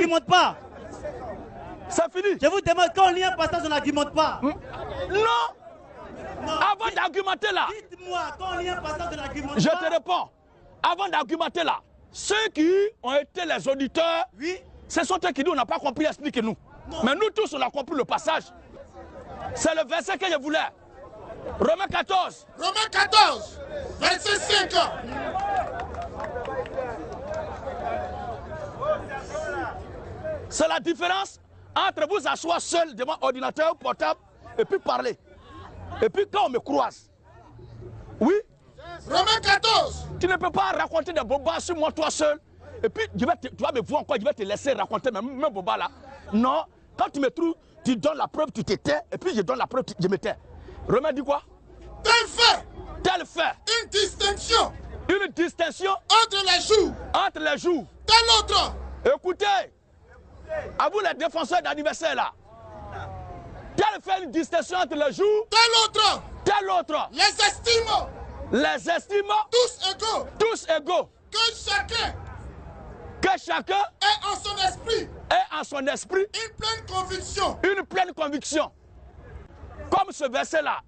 n'argumente pas. C'est fini. Je vous demande, quand on lit un passage, on n'argumente pas. Non. Avant d'argumenter là. Dites-moi, quand on lit un passage, on n'argumente pas. Je te réponds. Avant d'argumenter là, ceux qui ont été les auditeurs, oui, ce sont eux qui disent on n'a pas compris, expliquez-nous. Mais nous tous, on a compris le passage. C'est le verset que je voulais. Romains 14. Romains 14, verset 5. C'est la différence entre vous asseoir seul devant ordinateur portable et puis parler. Et puis quand on me croise, oui, Romains 14. Tu ne peux pas raconter des bobas sur moi toi seul. Et puis tu vas me voir encore, je vais te laisser raconter même bobas là. Non, quand tu me trouves, tu donnes la preuve, tu te tais, et puis je donne la preuve, je me tais. Romain dit quoi? Tel fait. Tel fait. Une distinction. Une distinction entre les jours. Entre les jours. Tel autre. Écoutez, à vous les défenseurs d'anniversaire là. Tel fait une distinction entre les jours. Tel autre. Tel autre. Les estime. Les estime. Tous égaux. Tous égaux. Que chacun ait en son esprit. Ait en son esprit. Une pleine conviction. Une pleine conviction. Comme ce verset là,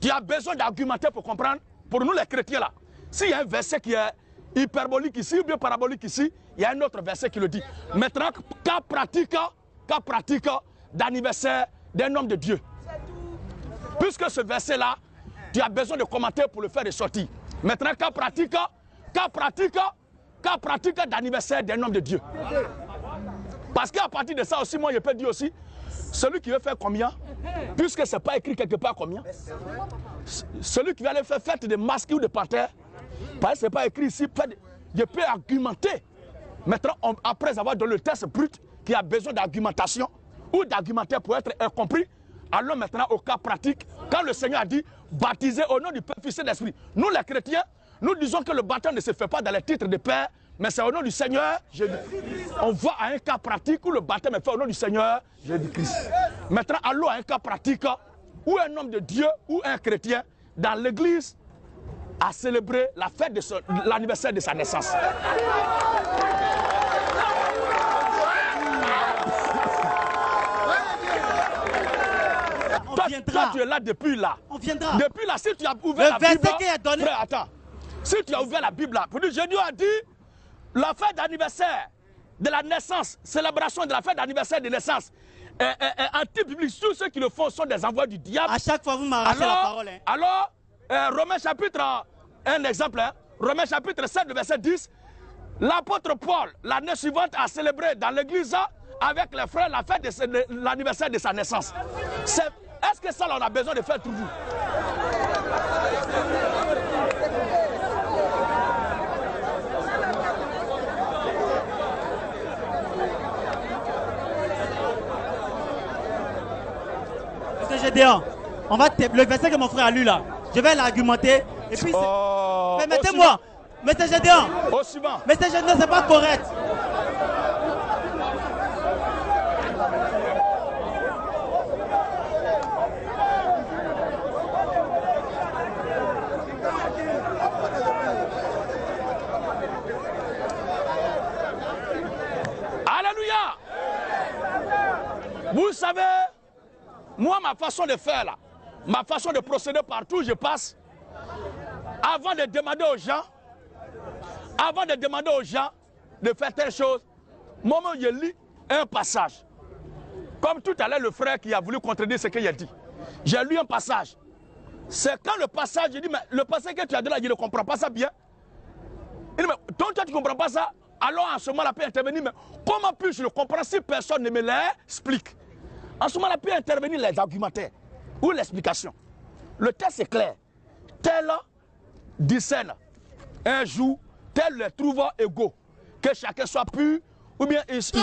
tu as besoin d'argumenter pour comprendre. Pour nous les chrétiens là, s'il y a un verset qui est hyperbolique ici ou bien parabolique ici, il y a un autre verset qui le dit. Maintenant, cas pratique d'anniversaire d'un homme de Dieu. Puisque ce verset là, tu as besoin de commenter pour le faire ressortir. Maintenant, cas pratique d'anniversaire d'un homme de Dieu. Parce qu'à partir de ça aussi, moi je peux dire aussi, celui qui veut faire combien, puisque ce n'est pas écrit quelque part combien, celui qui va aller faire fête de masques ou de panthères, parce que ce n'est pas écrit ici, je peux argumenter. Maintenant, après avoir donné le texte brut qui a besoin d'argumentation ou d'argumentaire pour être incompris, allons maintenant au cas pratique, quand le Seigneur a dit baptisez au nom du Père, Fils et d'Esprit. Nous les chrétiens, nous disons que le baptême ne se fait pas dans les titres de Père, mais c'est au nom du Seigneur Jésus-Christ. On voit à un cas pratique où le baptême est fait au nom du Seigneur Jésus-Christ. Maintenant, allons à un cas pratique où un homme de Dieu ou un chrétien dans l'église a célébré la fête de l'anniversaire de sa naissance. Toi, tu es là depuis là. On viendra. Depuis là, si tu as ouvert la Bible, qui est donné. frère, attends. Si tu as ouvert la Bible là, pour dire, Jésus a dit, la fête d'anniversaire de la naissance, célébration de la fête d'anniversaire de naissance, anti-biblique, tous ceux qui le font sont des envois du diable. À chaque fois, vous m'arrachez la parole. Hein. Alors, Romains chapitre, un exemple, hein, Romains chapitre 7, verset 10, l'apôtre Paul, l'année suivante, a célébré dans l'église avec les frères la fête de l'anniversaire de sa naissance. Est-ce que ça, là, on a besoin de faire toujours? Monsieur Gédéon, on va le verset que mon frère a lu là, je vais l'argumenter et puis permettez-moi, Monsieur Gédéon, Monsieur Gédéon, c'est pas correct. Alléluia. Vous savez, moi, ma façon de faire là, ma façon de procéder partout où je passe, avant de demander aux gens de faire telle chose, moi, je lis un passage. Comme tout à l'heure, le frère qui a voulu contredire ce qu'il a dit. J'ai lu un passage. C'est quand le passage, je dis, mais le passage que tu as dit là, je ne comprends pas ça bien. Il dit, mais toi, tu ne comprends pas ça? Alors, en ce moment-là, peut intervenir, mais comment puis-je le comprendre si personne ne me l'explique? En ce moment-là, peut intervenir les argumentaires ou l'explication. Le texte est clair. Tel discerne un jour, tel les trouve égaux. Que chacun soit pur ou bien il fait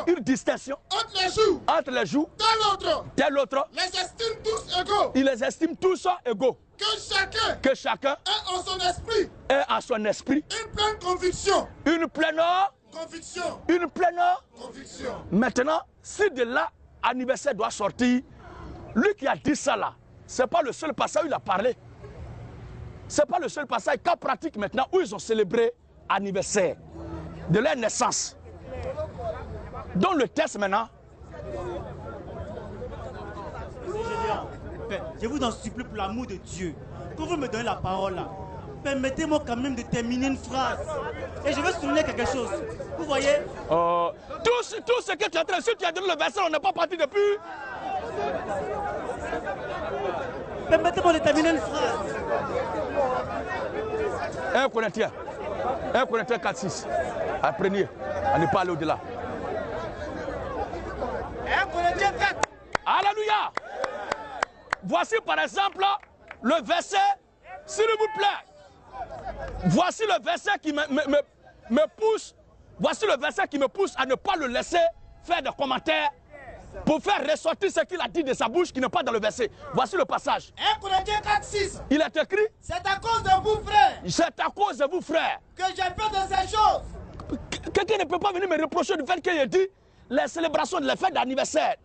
une distinction entre les jours, tel autre, les estime tous égaux. Il les estime tous égaux. Que chacun ait en son esprit une pleine conviction. Une pleine conviction. Maintenant, si de là, anniversaire doit sortir, lui qui a dit ça là, ce n'est pas le seul passage où il a parlé. Ce n'est pas le seul passage, cas pratique maintenant, où ils ont célébré anniversaire de leur naissance. Donc le test maintenant. Je vous en supplie pour l'amour de Dieu. Quand vous me donnez la parole là, permettez-moi quand même de terminer une phrase. Et je veux souligner quelque chose. Vous voyez tout ce que tu as traité, si tu as donné le verset, on n'est pas parti depuis. Permettez-moi de terminer une phrase. 1 Corinthiens 4-6. Apprenez à ne pas aller au-delà. 1 Corinthiens 4. Alléluia. Voici par exemple le verset, s'il vous plaît. Voici le verset qui me pousse. Voici le verset qui me pousse à ne pas le laisser faire des commentaires pour faire ressortir ce qu'il a dit de sa bouche qui n'est pas dans le verset. Voici le passage. 1 Corinthiens 4-6. Il est écrit. C'est à cause de vous, frères. C'est à cause de vous, frères. Que j'ai fait de ces choses. Quelqu'un ne peut pas venir me reprocher du fait qu'il ait dit les célébrations de les fêtes d'anniversaire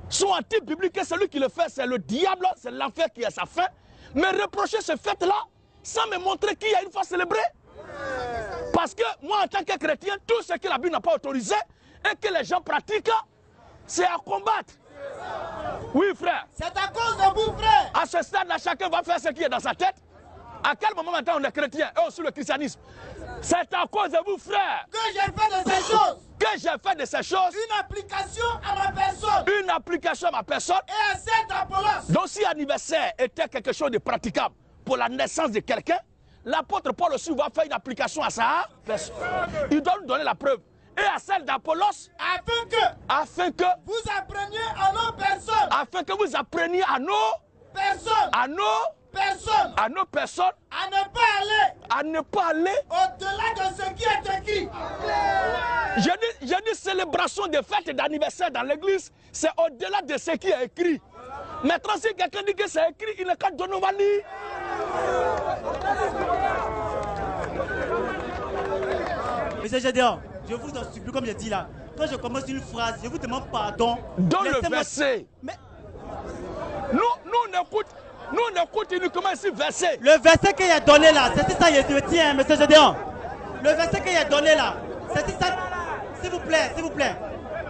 sont anti-bibliques et celui qui le fait, c'est le diable, c'est l'enfer qui a sa fin. Mais reprocher ce fait-là sans me montrer qui a une fois célébré. Parce que moi, en tant que chrétien, tout ce que la Bible n'a pas autorisé et que les gens pratiquent, c'est à combattre. Oui, frère. C'est à cause de vous, frère. À ce stade-là, chacun va faire ce qui est dans sa tête. À quel moment maintenant on est chrétien et aussi le christianisme? C'est à cause de vous, frère. Que j'ai fait de ces choses. Que j'ai fait de ces choses. Une application à ma personne. Une application à ma personne. Et à celle d'Apollos. Donc si l'anniversaire était quelque chose de praticable pour la naissance de quelqu'un, l'apôtre Paul aussi va faire une application à sa personne. Il doit nous donner la preuve. Et à celle d'Apollos. Afin que vous appreniez à nos personnes. Afin que vous appreniez à nos personnes. À nos personnes. À nos personnes. À ne pas aller. À ne pas aller. Au-delà de ce qui est écrit. J'ai dit célébration de fêtes d'anniversaire dans l'église, c'est au-delà de ce qui est écrit. Maintenant, si quelqu'un dit que c'est écrit, il n'est qu'à donner un lire. Monsieur Gédéon, je vous en supplie, comme je dis là, quand je commence une phrase, je vous demande pardon. Dans le verset. Mais nous n'écoutons uniquement ce verset. Le verset qu'il a donné là, c'est ça que je tiens, monsieur Gédéon. Le verset qu'il a donné là, c'est ça. S'il vous plaît.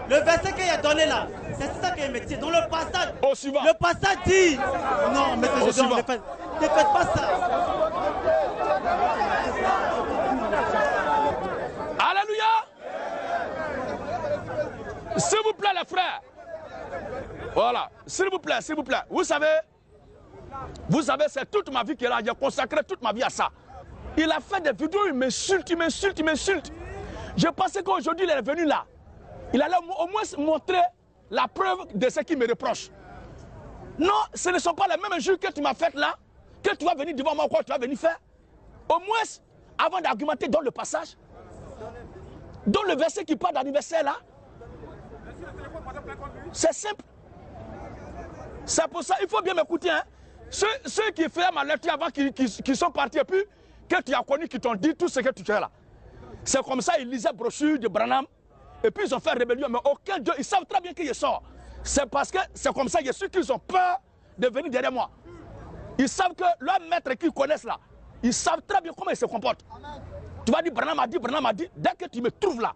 Le verset qu'il a donné là, c'est ça que je me tient. Dans le passage. Au suivant. Le passage dit. Non, monsieur Gédéon, ne faites pas ça. Alléluia. S'il vous plaît, les frères. Voilà, s'il vous plaît. Vous savez, c'est toute ma vie qu'il a. J'ai consacré toute ma vie à ça. Il a fait des vidéos, il m'insulte. Je pensais qu'aujourd'hui, il est venu là. Il allait au moins montrer la preuve de ce qu'il me reproche. Non, ce ne sont pas les mêmes jours que tu m'as fait là, que tu vas venir devant moi, quoi tu vas venir faire. Au moins, avant d'argumenter dans le passage, dans le verset qui parle d'anniversaire là, c'est simple. C'est pour ça, il faut bien m'écouter. Hein. Ceux qui faisaient ma lecture avant, qui sont partis, et puis que tu as connu, qui t'ont dit tout ce que tu fais là. C'est comme ça, ils lisaient brochure de Branham, et puis ils ont fait rébellion, mais aucun Dieu, ils savent très bien qu'il sort. C'est parce que c'est comme ça, il y a ceux qui ont peur de venir derrière moi. Ils savent que leur maître qu'ils connaissent là, ils savent très bien comment ils se comportent. Tu vas dire, Branham a dit, dès que tu me trouves là,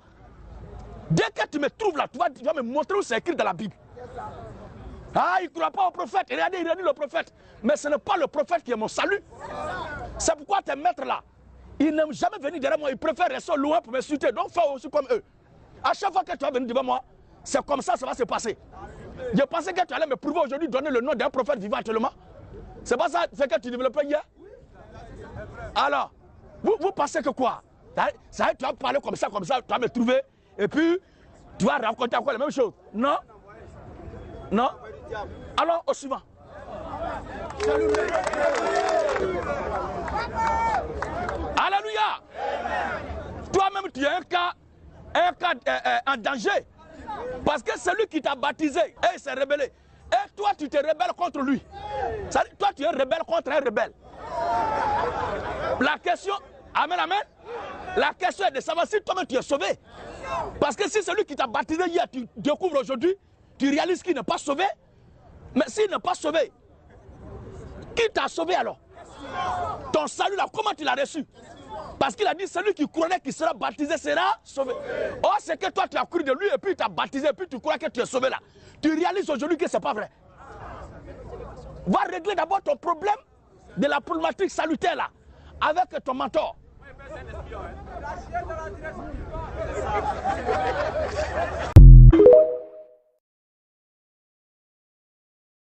tu vas me montrer où c'est écrit dans la Bible. Ah, il ne croit pas au prophète. Regardez, il a dit le prophète. Mais ce n'est pas le prophète qui est mon salut. C'est pourquoi tes maîtres là, ils n'aiment jamais venir derrière moi. Ils préfèrent rester loin pour m'insulter. Donc, fais aussi comme eux. À chaque fois que tu vas venir devant moi, c'est comme ça va se passer. Je pensais que tu allais me prouver aujourd'hui, donner le nom d'un prophète vivant actuellement. C'est pas ça ce que tu développais hier? Alors, vous pensez que quoi? Ça, tu vas parler comme ça, tu vas me trouver. Et puis, tu vas raconter encore la même chose. Non? Non? Alors, au suivant. Alléluia. Toi-même, tu es un cas en danger. Parce que celui qui t'a baptisé, il s'est rebellé. Et toi, tu te rebelles contre lui. Toi, tu es rebelle contre un rebelle. La question, amen. La question est de savoir si toi-même tu es sauvé. Parce que si celui qui t'a baptisé hier, tu découvres aujourd'hui, tu réalises qu'il n'est pas sauvé. Mais s'il n'est pas sauvé, qui t'a sauvé alors? Ton salut là, comment tu l'as reçu? Parce qu'il a dit, celui qui croirait qu'il sera baptisé sera sauvé. Or, c'est que toi, tu as cru de lui et puis tu as baptisé et puis tu crois que tu es sauvé là. Tu réalises aujourd'hui que ce n'est pas vrai. Va régler d'abord ton problème de la problématique salutaire là, avec ton mentor.